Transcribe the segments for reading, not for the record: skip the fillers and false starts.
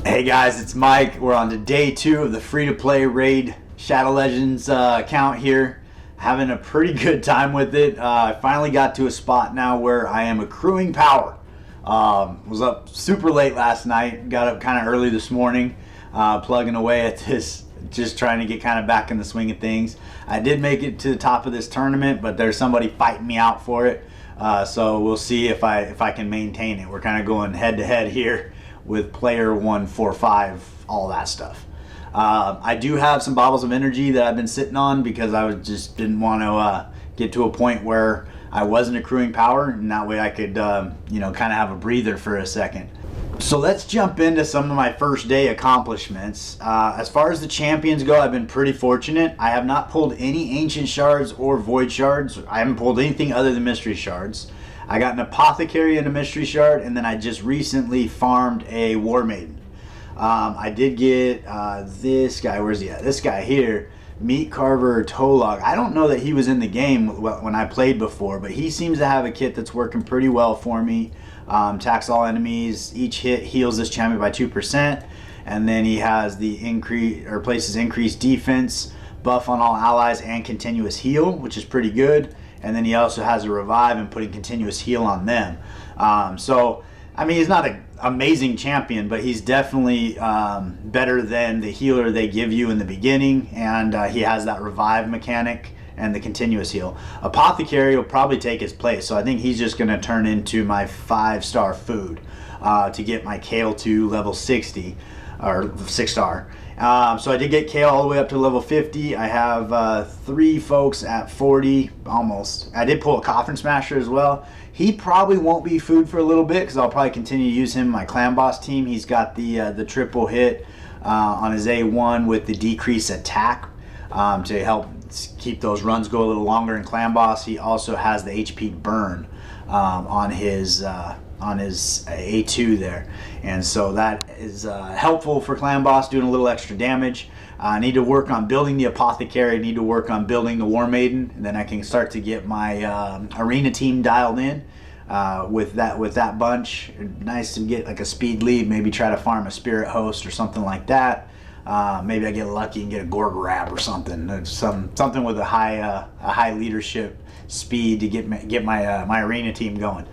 Hey guys, it's Mike. We're on to day 2 of the free-to-play raid Shadow Legends account here. Having a pretty good time with it. I finally got to a spot now where I am accruing power. Was up super late last night, got up kind of early this morning, plugging away at this, just trying to get kind of back in the swing of things. I did make it to the top of this tournament, but there's somebody fighting me out for it. So we'll see if I can maintain it. We're kind of going head to head here with player 145, all that stuff. I do have some bottles of energy that I've been sitting on because I just didn't want to get to a point where I wasn't accruing power, and that way I could kind of have a breather for a second. So let's jump into some of my first day accomplishments. As far as the champions go, I've been pretty fortunate. I have not pulled any ancient shards or void shards. I haven't pulled anything other than mystery shards. I got an apothecary and a mystery shard, and then I just recently farmed a war maiden. I did get this guy. Where's he at? This guy here, Meat Carver Tolog. I don't know that he was in the game when I played before, but he seems to have a kit that's working pretty well for me. Attacks all enemies. Each hit heals this champion by 2%, and then he has the places increased defense buff on all allies and continuous heal, which is pretty good. And then he also has a revive and putting continuous heal on them. So, I mean, he's not an amazing champion, but he's definitely better than the healer they give you in the beginning. And he has that revive mechanic and the continuous heal. Apothecary will probably take his place. So I think he's just going to turn into my 5-star food to get my Kale to level 60 or 6-star. So I did get Kale all the way up to level 50. I have 3 folks at 40, almost. I did pull a Coffin Smasher as well. He probably won't be food for a little bit because I'll probably continue to use him in my Clan Boss team. He's got the triple hit on his A1 with the decrease attack to help keep those runs go a little longer in Clan Boss. He also has the HP burn on his A2 there, and so that is helpful for Clan Boss, doing a little extra damage. I need to work on building the Apothecary, I need to work on building the War Maiden, and then I can start to get my arena team dialed in with that bunch. Nice to get like a speed lead, maybe try to farm a Spirit Host or something like that. Maybe I get lucky and get a Gorgrab or something. Something with a high leadership speed to get my arena team going.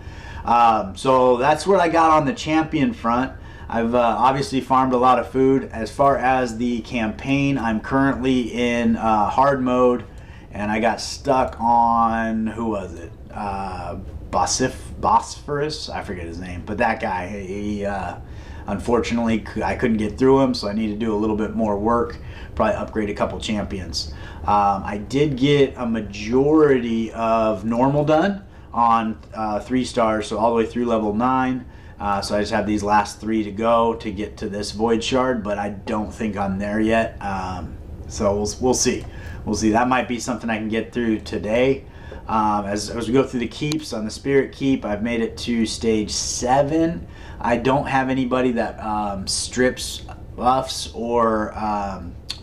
So that's what I got on the champion front. I've obviously farmed a lot of food. As far as the campaign, I'm currently in hard mode, and I got stuck on, who was it? Bosphorus? I forget his name, but that guy, he unfortunately I couldn't get through him, so I need to do a little bit more work, probably upgrade a couple champions. I did get a majority of normal done on 3 stars, so all the way through level 9. So I just have these last 3 to go to get to this void shard, but I don't think I'm there yet. So we'll see. We'll see. That might be something I can get through today. As we go through the keeps, on the Spirit Keep, I've made it to stage 7. I don't have anybody that strips buffs or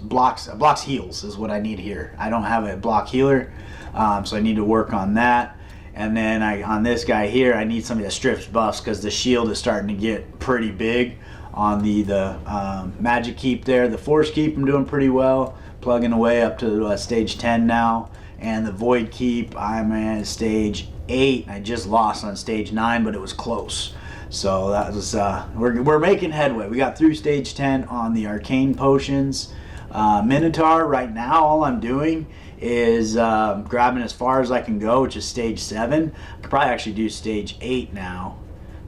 blocks heals is what I need here. I don't have a block healer, so I need to work on that. And then on this guy here, I need somebody that strips buffs because the shield is starting to get pretty big on the Magic Keep there. The Force Keep, I'm doing pretty well, plugging away up to stage 10 now. And the Void Keep, I'm at stage 8. I just lost on stage 9, but it was close. So that was we're making headway. We got through stage 10 on the Arcane Potions. Minotaur, right now all I'm doing is grabbing as far as I can go, which is stage 7. I could probably actually do stage 8 now,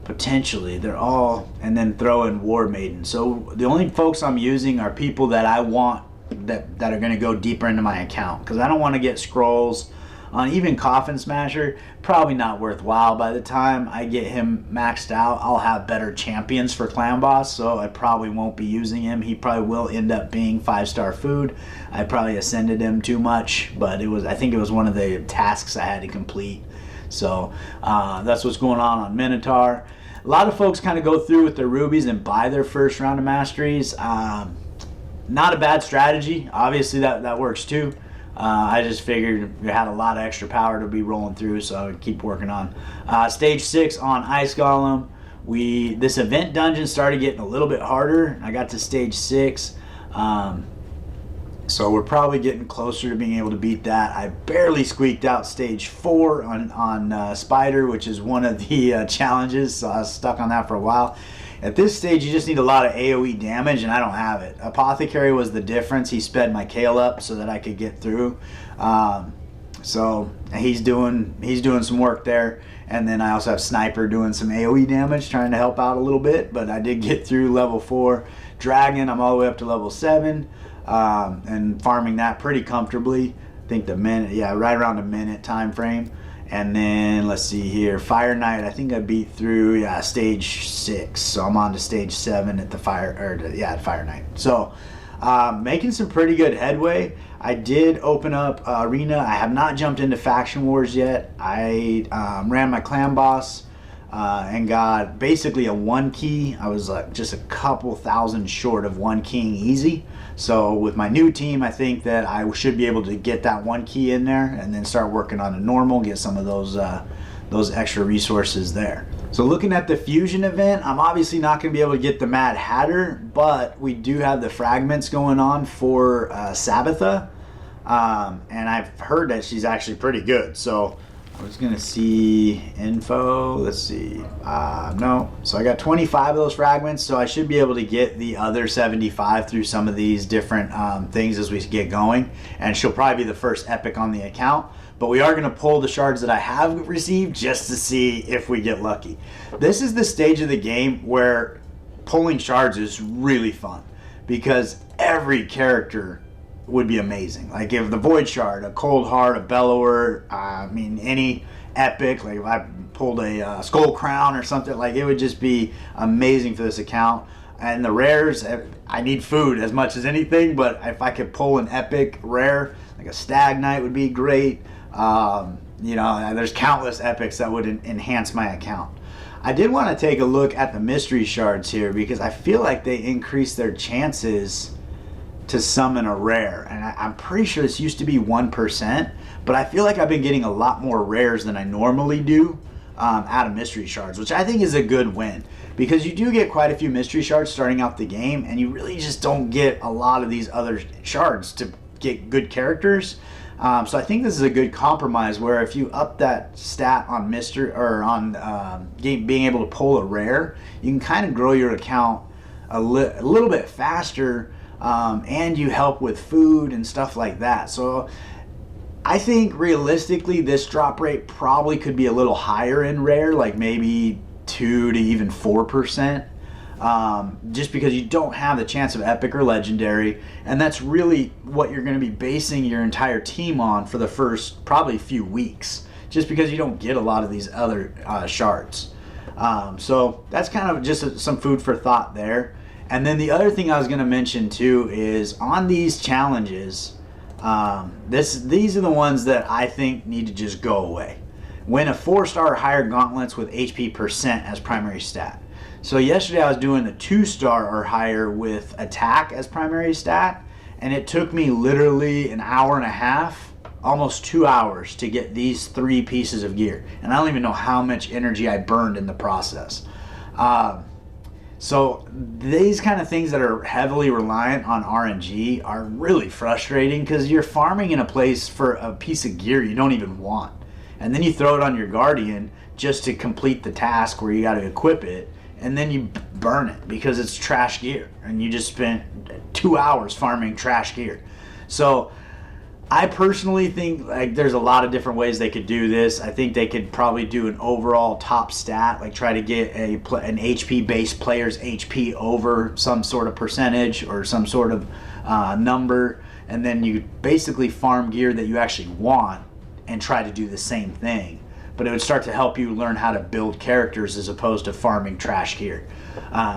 potentially. They're all, and then throw in War Maiden. So the only folks I'm using are people that I want that are going to go deeper into my account, because I don't want to get scrolls on even Coffin Smasher. Probably not worthwhile. By the time I get him maxed out, I'll have better champions for Clan Boss, so I probably won't be using him. He probably will end up being 5-star food. I probably ascended him too much, but I think it was one of the tasks I had to complete. So that's what's going on Minotaur. A lot of folks kind of go through with their rubies and buy their first round of masteries. Not a bad strategy. Obviously that works too. I just figured we had a lot of extra power to be rolling through, so I would keep working on. Stage 6 on Ice Golem. This event dungeon started getting a little bit harder. I got to stage 6. So we're probably getting closer to being able to beat that. I barely squeaked out stage 4 on Spider, which is one of the challenges, so I was stuck on that for a while. At this stage, you just need a lot of AoE damage, and I don't have it. Apothecary was the difference. He sped my Kale up so that I could get through. So he's doing some work there. And then I also have Sniper doing some AoE damage, trying to help out a little bit. But I did get through level 4. Dragon, I'm all the way up to level 7. And farming that pretty comfortably. I think right around a minute time frame. And then let's see here, Fire Knight, I think I beat through stage 6, so I'm on to stage 7 at the Fire Knight. So making some pretty good headway. I did open up Arena. I have not jumped into Faction Wars yet. I ran my clan boss and got basically a 1 key. I was just a couple thousand short of 1 keying easy. So with my new team, I think that I should be able to get that 1 key in there and then start working on a normal, get some of those extra resources there. So looking at the fusion event, I'm obviously not going to be able to get the Mad Hatter, but we do have the fragments going on for Sabbatha, and I've heard that she's actually pretty good. So I was going to see info. Let's see. No. So I got 25 of those fragments, so I should be able to get the other 75 through some of these different things as we get going. And she'll probably be the first epic on the account. But we are going to pull the shards that I have received just to see if we get lucky. This is the stage of the game where pulling shards is really fun because every character would be amazing. Like if the Void Shard, a Cold Heart, a Bellower, any epic, like if I pulled a Skull Crown or something, like it would just be amazing for this account. And the rares, I need food as much as anything, but if I could pull an epic rare, like a Stag Knight would be great. There's countless epics that would enhance my account. I did want to take a look at the mystery shards here because I feel like they increase their chances to summon a rare, and I'm pretty sure this used to be 1%, but I feel like I've been getting a lot more rares than I normally do out of mystery shards, which I think is a good win because you do get quite a few mystery shards starting out the game, and you really just don't get a lot of these other shards to get good characters. So I think this is a good compromise where if you up that stat on being able to pull a rare, you can kind of grow your account a little bit faster, and you help with food and stuff like that. So I think realistically this drop rate probably could be a little higher in rare, like maybe 2 to even 4%. Just because you don't have the chance of epic or legendary, and that's really what you're going to be basing your entire team on for the first probably few weeks, just because you don't get a lot of these other shards. So that's kind of just some food for thought there. And then the other thing I was going to mention too is on these challenges, these are the ones that I think need to just go away. Win a 4-star or higher gauntlets with HP % as primary stat. So yesterday I was doing a 2-star or higher with attack as primary stat, and it took me literally an hour and a half, almost 2 hours to get these 3 pieces of gear. And I don't even know how much energy I burned in the process. So these kind of things that are heavily reliant on RNG are really frustrating because you're farming in a place for a piece of gear you don't even want. And then you throw it on your Guardian just to complete the task where you got to equip it. And then you burn it because it's trash gear and you just spent 2 hours farming trash gear. So I personally think like there's a lot of different ways they could do this. I think they could probably do an overall top stat, like try to get an HP based player's HP over some sort of percentage or some sort of number, and then you basically farm gear that you actually want and try to do the same thing. But it would start to help you learn how to build characters as opposed to farming trash gear.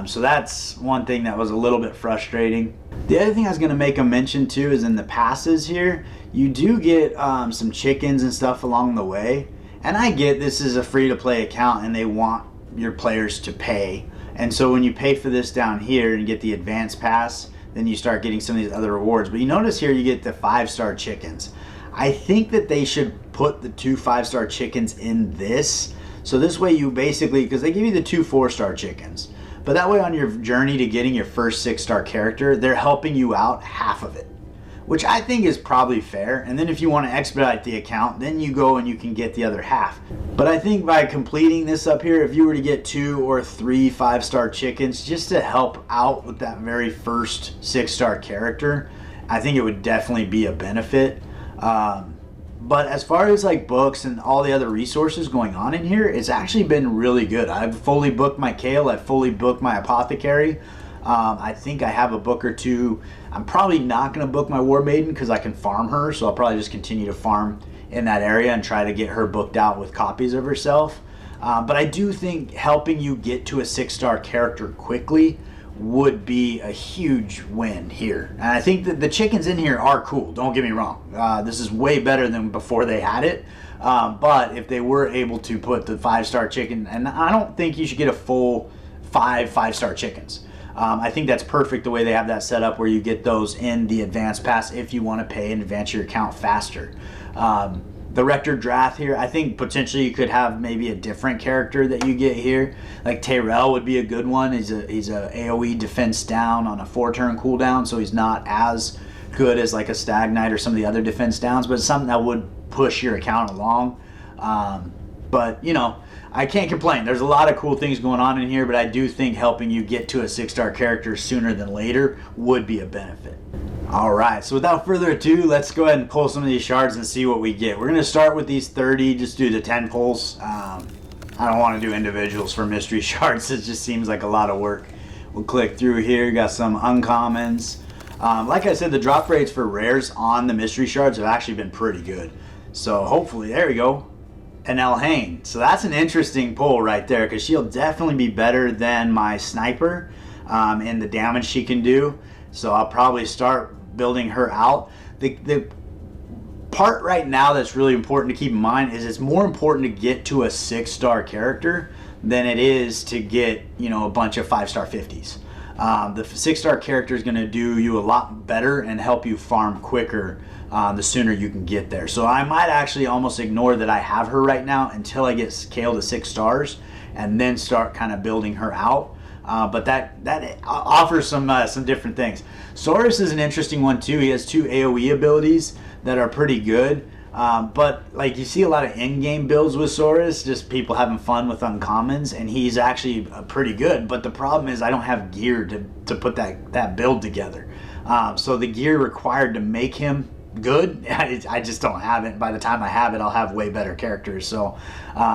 So that's one thing that was a little bit frustrating. The other thing I was going to make a mention too is in the passes here, you do get some chickens and stuff along the way. And I get this is a free-to-play account and they want your players to pay. And so when you pay for this down here and get the advanced pass, then you start getting some of these other rewards. But you notice here you get the 5-star chickens. I think that they should put the 2 5-star chickens in this So this way you basically, because they give you the 2 4-star chickens, but that way on your journey to getting your first 6-star character, they're helping you out half of it, which I think is probably fair. And then if you want to expedite the account, then you go and you can get the other half. But I think by completing this up here, if you were to get 2 or 3 5-star chickens just to help out with that very first 6-star character, I think it would definitely be a benefit. But as far as like books and all the other resources going on in here, it's actually been really good. I've fully booked my Kale. I've fully booked my Apothecary. I think I have a book or two. I'm probably not going to book my War Maiden because I can farm her, so I'll probably just continue to farm in that area and try to get her booked out with copies of herself. But I do think helping you get to a 6-star character quickly would be a huge win here. And I think that the chickens in here are cool, don't get me wrong. This is way better than before they had it. But if they were able to put the 5-star chicken, and I don't think you should get a full 5-star chickens. I think that's perfect the way they have that set up, where you get those in the advanced pass if you want to pay and advance your account faster. The Rector Drath here, I think potentially you could have maybe a different character that you get here. Like Tyrell would be a good one. He's a AoE defense down on a 4-turn cooldown, so he's not as good as like a Stag Knight or some of the other defense downs, but it's something that would push your account along. But you know, I can't complain. There's a lot of cool things going on in here, but I do think helping you get to a 6-star character sooner than later would be a benefit. Alright, so without further ado, let's go ahead and pull some of these shards and see what we get. We're going to start with these 30, just do the 10 pulls. I don't want to do individuals for mystery shards, it just seems like a lot of work. We'll click through here, got some uncommons. Like I said, the drop rates for rares on the mystery shards have actually been pretty good. So hopefully, there we go, an Elhain. So that's an interesting pull right there, because she'll definitely be better than my sniper in the damage she can do. So I'll probably start building her out. The part right now that's really important to keep in mind is it's more important to get to a 6-star character than it is to get, you know, a bunch of 5-star 50s. The 6-star character is going to do you a lot better and help you farm quicker the sooner you can get there. So I might actually almost ignore that I have her right now until I get Kale to 6 stars and then start kind of building her out. But that offers some different things. Saurus is an interesting one too. He has 2 AoE abilities that are pretty good. But like you see a lot of in-game builds with Saurus, just people having fun with uncommons, and he's actually pretty good. But the problem is I don't have gear to put that build together. So the gear required to make him good, I just don't have it. By the time I have it, I'll have way better characters. So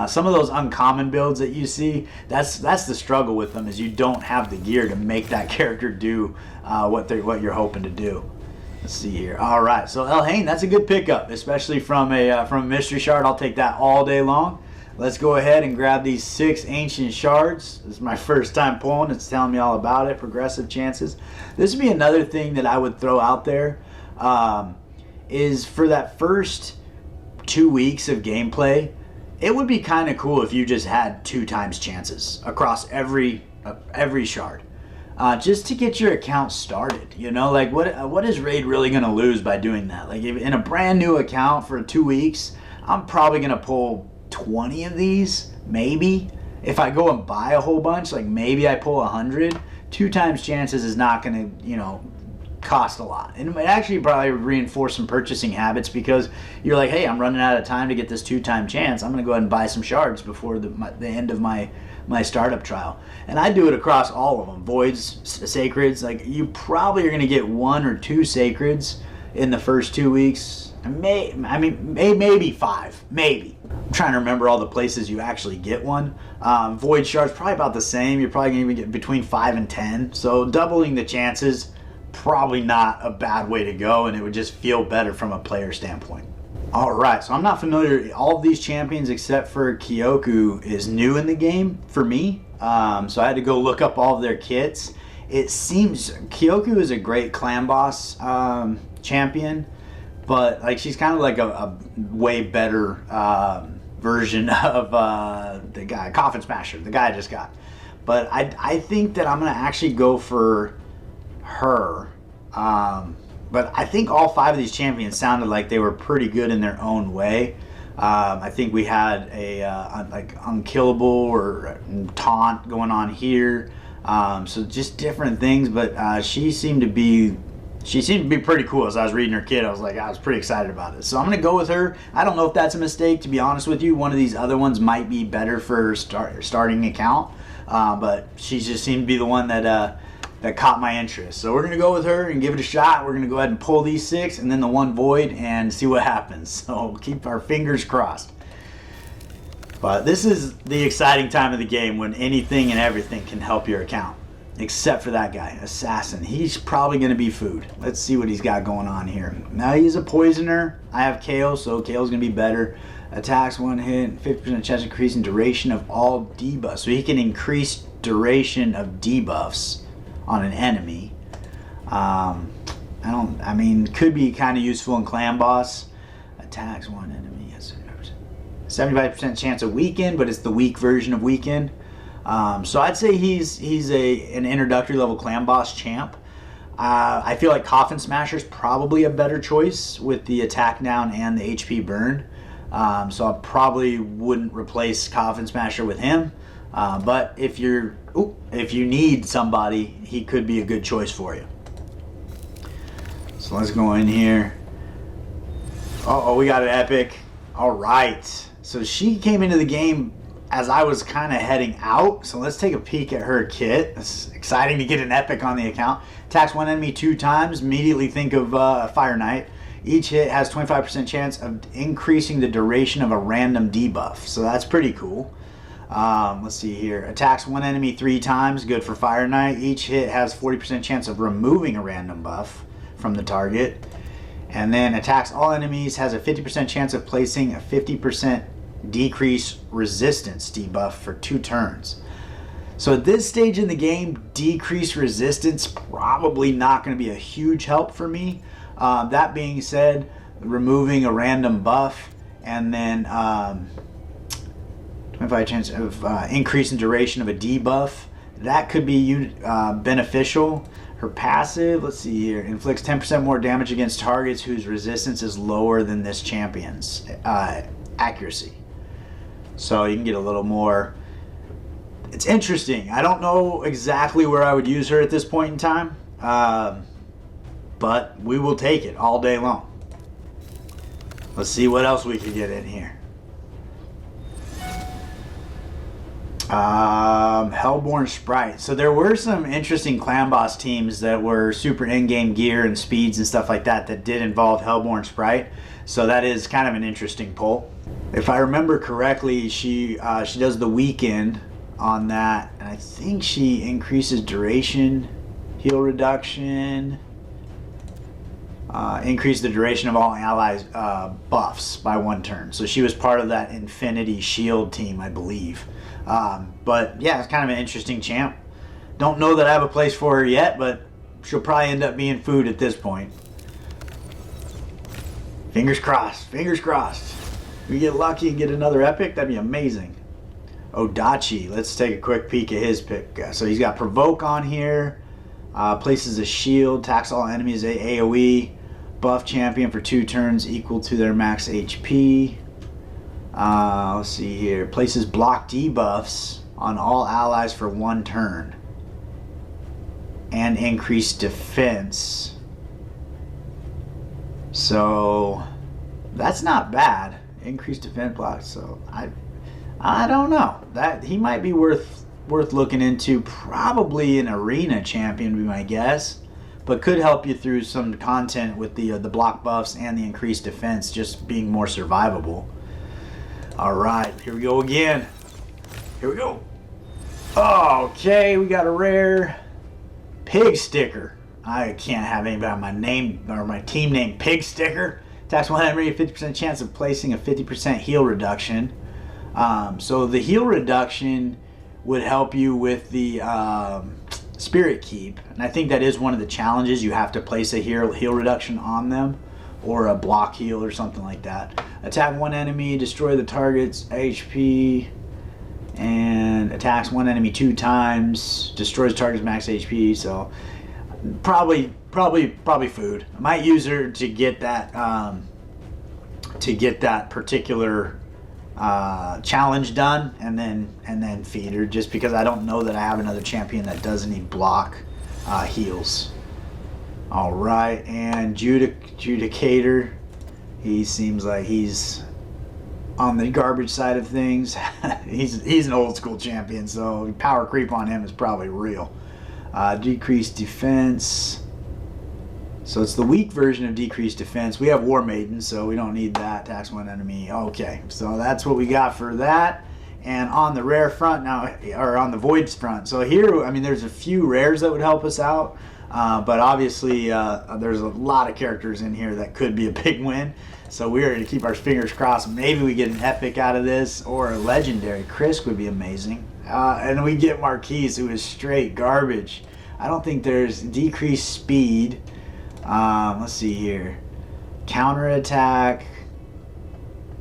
some of those uncommon builds that you see, that's the struggle with them, is you don't have the gear to make that character do what you're hoping to do. Let's see here. All right, so Elhain, that's a good pickup, especially from a mystery shard. I'll take that all day long. Let's go ahead and grab these 6 ancient shards. This is my first time pulling. It's telling me all about it. Progressive chances. This would be another thing that I would throw out there. Is for that first 2 weeks of gameplay, it would be kind of cool if you just had 2 times chances across every shard, just to get your account started. You know, like what is Raid really going to lose by doing that? Like if in a brand new account for 2 weeks, I'm probably going to pull 20 of these, maybe. If I go and buy a whole bunch, like maybe I pull 100. 2 times chances is not going to, you know, cost a lot, and it might actually probably reinforce some purchasing habits, because you're like, hey, I'm running out of time to get this 2-time chance. I'm going to go ahead and buy some shards before the end of my startup trial. And I do it across all of them. Voids, sacreds, like you probably are going to get 1 or 2 sacreds in the first 2 weeks. Maybe 5, maybe. I'm trying to remember all the places you actually get one. Void shards probably about the same. You're probably going to get between 5 and 10. So doubling the chances, probably not a bad way to go, and it would just feel better from a player standpoint. Alright, so I'm not familiar. All of these champions except for Kyoku is new in the game for me. So I had to go look up all of their kits. It seems Kyoku is a great clan boss champion, but like she's kind of like a way better version of the guy, Coffin Smasher, the guy I just got. But I think that I'm going to actually go for her. But I think all 5 of these champions sounded like they were pretty good in their own way. I think we had a like unkillable or taunt going on here. So just different things, but she seemed to be pretty cool. As I was reading her kit, I was pretty excited about it. So I'm gonna go with her. I don't know if that's a mistake, to be honest with you. One of these other ones might be better for starting account, but she just seemed to be the one that caught my interest. So we're gonna go with her and give it a shot. We're gonna go ahead and pull these 6 and then the 1 void and see what happens. So keep our fingers crossed. But this is the exciting time of the game when anything and everything can help your account. Except for that guy, Assassin. He's probably going to be food. Let's see what he's got going on here. Now he's a poisoner. I have KO, so KO's going to be better. Attacks 1 hit, 50% chance of increasing duration of all debuffs. So he can increase duration of debuffs on an enemy. Could be kind of useful in Clan Boss. Attacks 1 enemy, yes. 75% chance of weaken, but it's the weak version of weaken. So I'd say he's an introductory level Clan Boss champ. I feel like Coffin Smasher is probably a better choice with the attack down and the HP burn. So I probably wouldn't replace Coffin Smasher with him. But if you need somebody, he could be a good choice for you. So let's go in here. Oh, we got an epic. All right. So she came into the game as I was kind of heading out. So let's take a peek at her kit. It's exciting to get an epic on the account. Attacks 1 enemy 2 times. Immediately think of Fire Knight. Each hit has 25% chance of increasing the duration of a random debuff. So that's pretty cool. Let's see here. Attacks 1 enemy 3 times. Good for Fire Knight. Each hit has 40% chance of removing a random buff from the target. And then attacks all enemies, has a 50% chance of placing a 50% decrease resistance debuff for 2 turns. So at this stage in the game, decrease resistance probably not going to be a huge help for me. That being said, removing a random buff and then 25 chance of increase in duration of a debuff, that could be beneficial. Her passive, let's see here, inflicts 10% more damage against targets whose resistance is lower than this champion's accuracy. So you can get a little more. It's interesting. I don't know exactly where I would use her at this point in time, but we will take it all day long. Let's see what else we could get in here. Hellborn Sprite. So there were some interesting Clan Boss teams that were super in-game gear and speeds and stuff like that did involve Hellborn Sprite. So that is kind of an interesting pull. If I remember correctly, she does the weekend on that, and I think she increases duration, heal reduction, increase the duration of all allies buffs by 1 turn. So she was part of that Infinity Shield team, I believe. But yeah, it's kind of an interesting champ. Don't know that I have a place for her yet, but she'll probably end up being food at this point. Fingers crossed, fingers crossed. If we get lucky and get another epic, that'd be amazing. Odachi, let's take a quick peek at his pick. So he's got Provoke on here, places a shield, attacks all enemies AoE, buff champion for 2 turns equal to their max HP. Let's see here. Places block debuffs on all allies for 1 turn. And increase defense. So that's not bad. Increased defense blocks. So I don't know. That he might be worth looking into. Probably an arena champion would be my guess. But could help you through some content with the block buffs and the increased defense just being more survivable. Alright, here we go again. Here we go. Okay, we got a rare Pig Sticker. I can't have anybody on my name or my team name Pig Sticker. Attacks 1 enemy, 50% chance of placing a 50% heal reduction. So the heal reduction would help you with the Spirit Keep. And I think that is one of the challenges. You have to place a heal reduction on them, or a block heal or something like that. Attack 1 enemy, destroy the target's HP, and attacks 1 enemy 2 times, destroys target's max HP. So probably food. I might use her to get that to get that particular challenge done, and then feed her, just because I don't know that I have another champion that does any block heals. All right, and Judicator, he seems like he's on the garbage side of things. he's an old school champion, so power creep on him is probably real. Decreased defense. So it's the weak version of decreased defense. We have War Maiden, so we don't need that. Tax one enemy. Okay, so that's what we got for that. And on the rare front now, or on the voids front. So here, I mean, there's a few rares that would help us out. But obviously, there's a lot of characters in here that could be a big win. So we're going to keep our fingers crossed. Maybe we get an epic out of this, or a legendary. Krisk would be amazing. And we get Marquise, who is straight garbage. I don't think there's decreased speed. Let's see here. Counterattack,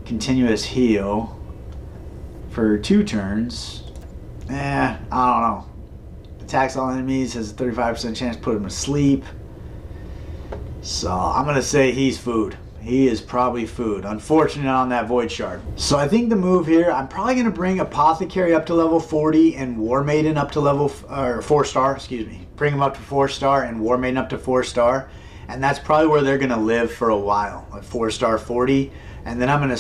continuous heal for 2 turns. I don't know. Attacks all enemies, has a 35% chance to put him to sleep. So I'm going to say he's food. He is probably food. Unfortunate on that Void Shard. So I think the move here, I'm probably going to bring Apothecary up to level 40 and War Maiden up to level 4-star, excuse me. Bring him up to 4-star and War Maiden up to 4-star. And that's probably where they're going to live for a while, like 4-star 40. And then I'm going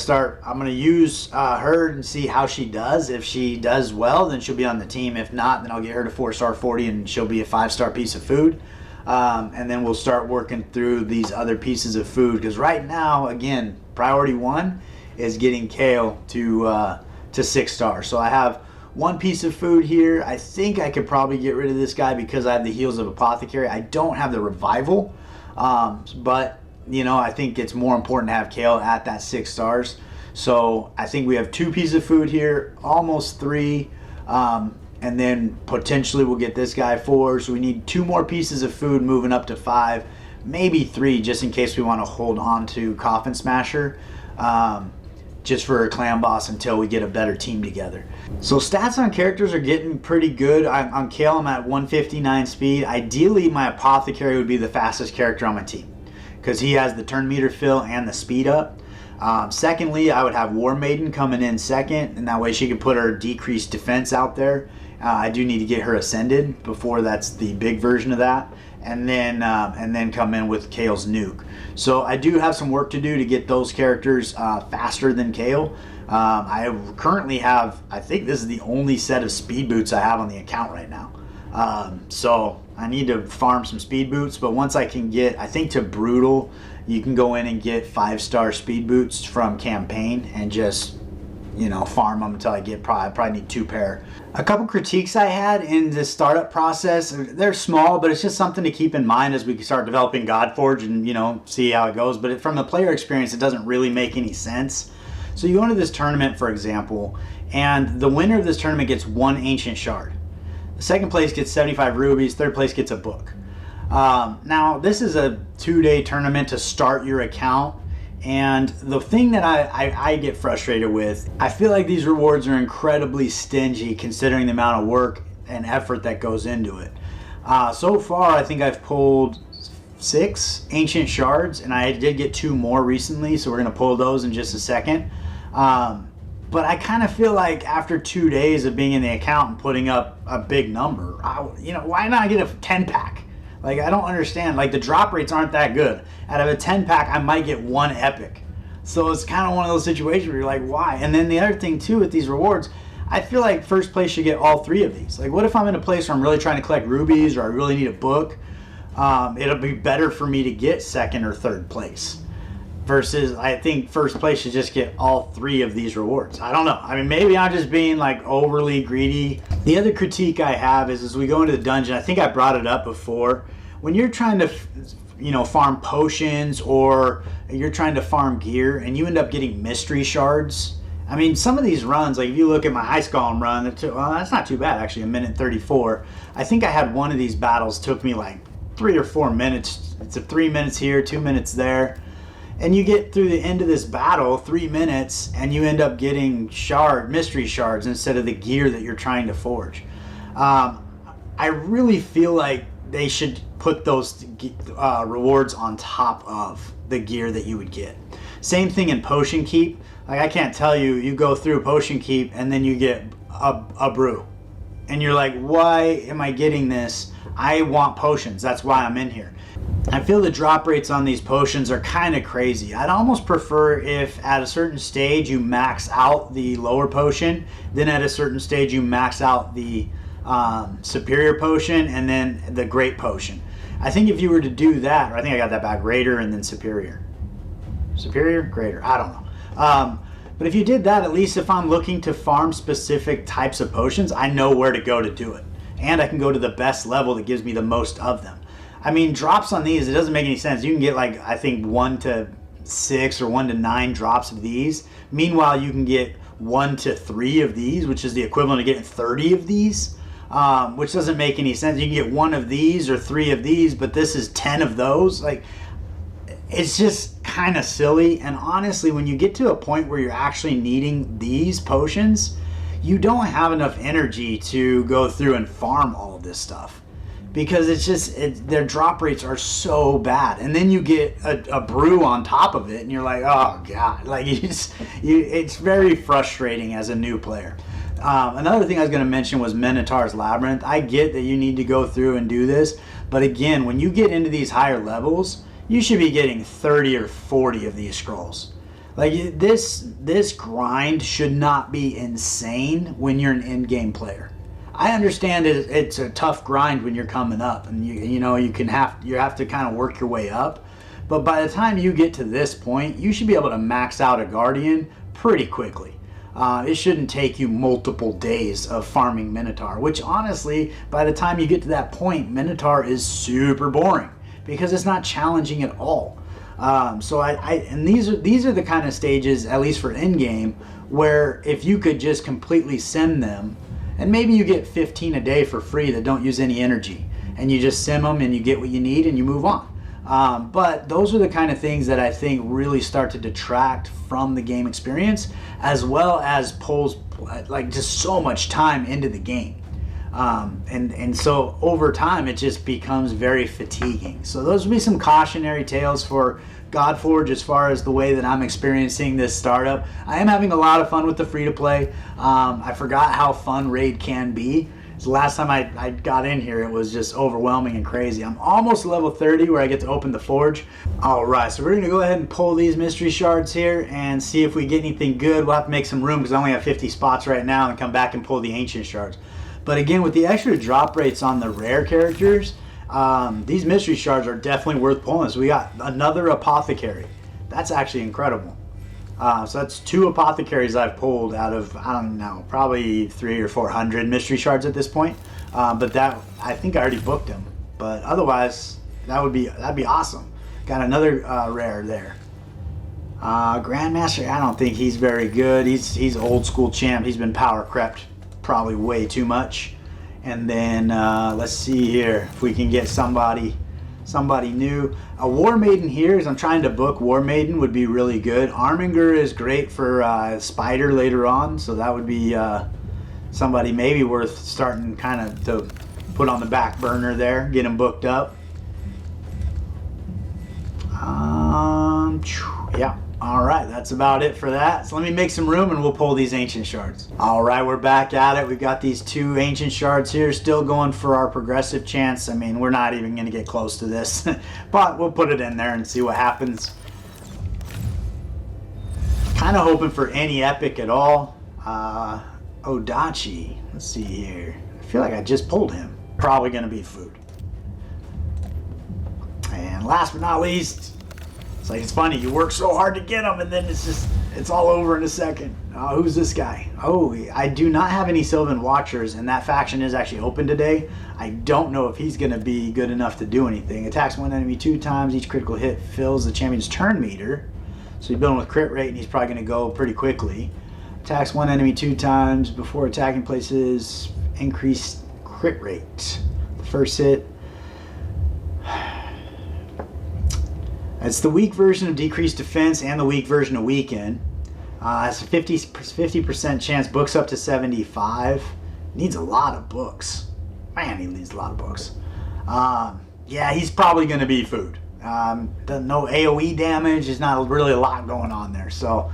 to use her and see how she does. If she does well, then she'll be on the team. If not, then I'll get her to 4-star 40 and she'll be a 5-star piece of food. And then we'll start working through these other pieces of food. Because right now, again, priority 1 is getting Kale to 6-star. So I have 1 piece of food here. I think I could probably get rid of this guy because I have the heals of Apothecary. I don't have the revival. But you know, I think it's more important to have Kale at that 6 stars. So I think we have 2 pieces of food here, almost 3, and then potentially we'll get this guy 4. So we need 2 more pieces of food moving up to 5, maybe 3, just in case we want to hold on to Coffin Smasher, just for a clan boss until we get a better team together. So stats on characters are getting pretty good. On Kale, I'm at 159 speed. Ideally, my Apothecary would be the fastest character on my team, because he has the turn meter fill and the speed up. Secondly, I would have War Maiden coming in second, and that way she could put her decreased defense out there. I do need to get her ascended before that's the big version of that, and then come in with Kale's nuke. So I do have some work to do to get those characters faster than Kale. I currently have, I think this is the only set of speed boots I have on the account right now. So I need to farm some speed boots, but once I can get, I think to Brutal, you can go in and get 5-star speed boots from campaign and just, you know, farm them until I get, I probably need 2 pair. A couple critiques I had in the startup process, they're small, but it's just something to keep in mind as we start developing Godforge and, you know, see how it goes. But from the player experience, it doesn't really make any sense. So you go into this tournament, for example, and the winner of this tournament gets 1 ancient shard. The second place gets 75 rubies, third place gets a book. Now, this is a 2-day tournament to start your account, and the thing that I get frustrated with, I feel like these rewards are incredibly stingy considering the amount of work and effort that goes into it. So far, I think I've pulled 6 ancient shards, and I did get 2 more recently, so we're going to pull those in just a second. But I kind of feel like after 2 days of being in the account and putting up a big number, why not get a 10-pack? Like, I don't understand. Like, the drop rates aren't that good. Out of a 10-pack, I might get 1 epic. So it's kind of one of those situations where you're like, why? And then the other thing, too, with these rewards, I feel like first place should get all 3 of these. Like, what if I'm in a place where I'm really trying to collect rubies or I really need a book? It'll be better for me to get second or third place. Versus, I think first place should just get all 3 of these rewards. I don't know. I mean, maybe I'm just being like overly greedy. The other critique I have is as we go into the dungeon, I think I brought it up before. When you're trying to, farm potions or you're trying to farm gear and you end up getting mystery shards. I mean, some of these runs, like if you look at my Ice Golem run, that's not too bad actually, 1:34. I think I had one of these battles took me like 3 or 4 minutes. It's a 3 minutes here, 2 minutes there. And you get through the end of this battle, 3 minutes, and you end up getting mystery shards instead of the gear that you're trying to forge. I really feel like they should put those rewards on top of the gear that you would get. Same thing in Potion Keep. Like, I can't tell you, you go through Potion Keep and then you get a brew. And you're like, why am I getting this? I want potions. That's why I'm in here. I feel the drop rates on these potions are kind of crazy. I'd almost prefer if at a certain stage you max out the lower potion, then at a certain stage you max out the superior potion and then the great potion. I think if you were to do that, or I think I got that back, greater and then superior. Superior? Greater? I don't know. But if you did that, at least if I'm looking to farm specific types of potions, I know where to go to do it. And I can go to the best level that gives me the most of them. I mean, drops on these, it doesn't make any sense. You can get like, I think 1 to 6 or 1 to 9 drops of these. Meanwhile, you can get 1 to 3 of these, which is the equivalent of getting 30 of these, which doesn't make any sense. You can get 1 of these or 3 of these, but this is 10 of those. Like, it's just kind of silly. And honestly, when you get to a point where you're actually needing these potions, you don't have enough energy to go through and farm all of this stuff. Because it's just, their drop rates are so bad. And then you get a brew on top of it, and you're like, oh God. Like, it's very frustrating as a new player. Another thing I was going to mention was Minotaur's Labyrinth. I get that you need to go through and do this. But again, when you get into these higher levels, you should be getting 30 or 40 of these scrolls. Like, this grind should not be insane when you're an in-game player. I understand it's a tough grind when you're coming up, and you have to kind of work your way up. But by the time you get to this point, you should be able to max out a Guardian pretty quickly. It shouldn't take you multiple days of farming Minotaur, which honestly, by the time you get to that point, Minotaur is super boring because it's not challenging at all. And these are the kind of stages, at least for in-game, where if you could just completely sim them, and maybe you get 15 a day for free that don't use any energy, and you just sim them and you get what you need and you move on. But those are the kind of things that I think really start to detract from the game experience, as well as pulls like just so much time into the game. And so over time it just becomes very fatiguing. So those would be some cautionary tales for Godforge as far as the way that I'm experiencing this startup. I am having a lot of fun with the free-to-play. I forgot how fun Raid can be. So last time I got in here, it was just overwhelming and crazy. I'm almost level 30 where I get to open the forge. Alright, so we're going to go ahead and pull these mystery shards here and see if we get anything good. We'll have to make some room because I only have 50 spots right now, and come back and pull the ancient shards. But again, with the extra drop rates on the rare characters, these mystery shards are definitely worth pulling. So we got another apothecary. That's actually incredible. So that's 2 apothecaries I've pulled out of, I don't know, probably 300 or 400 mystery shards at this point. But that, I think I already booked them. But otherwise, that'd be awesome. Got another rare there. Grandmaster, I don't think he's very good. He's old school champ. He's been power crept probably way too much. And then let's see here if we can get somebody new. A War Maiden here, as I'm trying to book War Maiden, would be really good. Arminger is great for Spider later on, so that would be somebody maybe worth starting kind of to put on the back burner there, get him booked up. Yeah. Alright, that's about it for that. So let me make some room and we'll pull these ancient shards. Alright, we're back at it. We've got these 2 ancient shards here, still going for our progressive chance. I mean, we're not even going to get close to this, but we'll put it in there and see what happens. Kind of hoping for any epic at all. Odachi, let's see here. I feel like I just pulled him. Probably going to be food. And last but not least, it's like, it's funny, you work so hard to get them and then it's all over in a second. Who's this guy? Oh, I do not have any Sylvan Watchers, and that faction is actually open today. I don't know if he's going to be good enough to do anything. Attacks one enemy 2 times. Each critical hit fills the champion's turn meter. So he's building with crit rate, and he's probably going to go pretty quickly. Attacks one enemy 2 times before attacking places. Increased crit rate. The first hit. It's the weak version of decreased defense and the weak version of weaken. It's a 50% chance, books up to 75. Needs a lot of books. Man, he needs a lot of books. Yeah, he's probably going to be food. No AoE damage. There's not really a lot going on there. So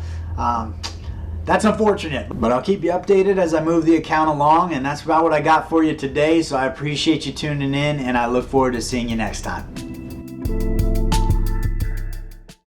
that's unfortunate. But I'll keep you updated as I move the account along. And that's about what I got for you today. So I appreciate you tuning in, and I look forward to seeing you next time.